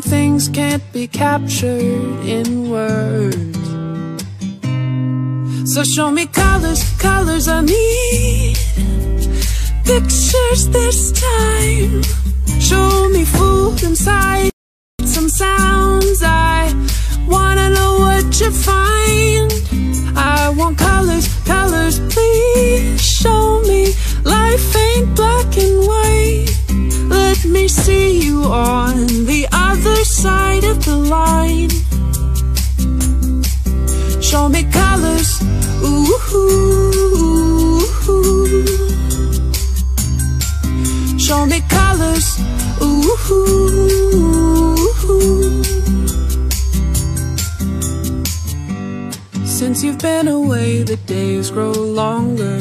things can't be captured in words. So show me colors, colors I need. Pictures this time. Show me food inside, some sounds. I wanna know what you find. I want colors, colors, please show me. Life ain't black and white. Let me see you on the other side of the line. Show me colors, ooh, show me colors, ooh. Since you've been away, the days grow longer,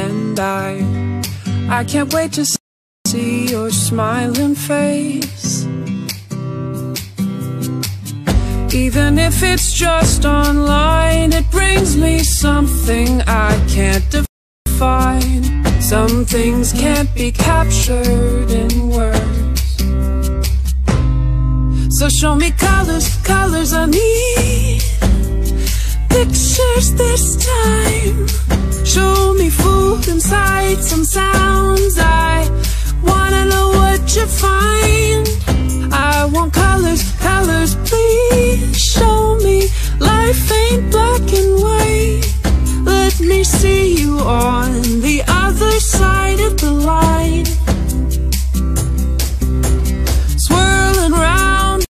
and I can't wait to see your smiling face. Even if it's just online, it brings me something I can't define. Some things can't be captured in words. So show me colors, colors I need. Pictures this time. Show me food inside, some sounds. I wanna know what you find. I want colors, colors, please show me. Life ain't black and white. Let me see you on the other side of the line. Swirling round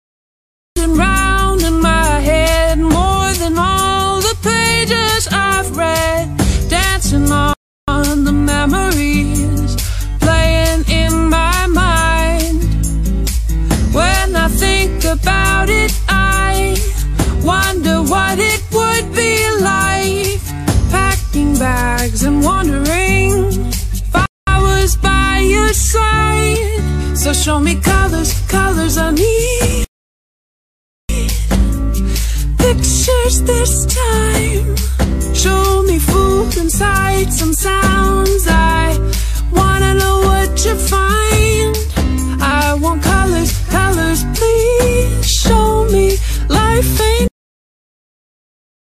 and round in my head, more than all the pages I've read. Dancing on the memories, playing in my mind. When I think about it, I wonder what it would be like. Packing bags and wondering if I was by your side. So show me colors, colors I need. Pictures this time. Show me food inside, some sound.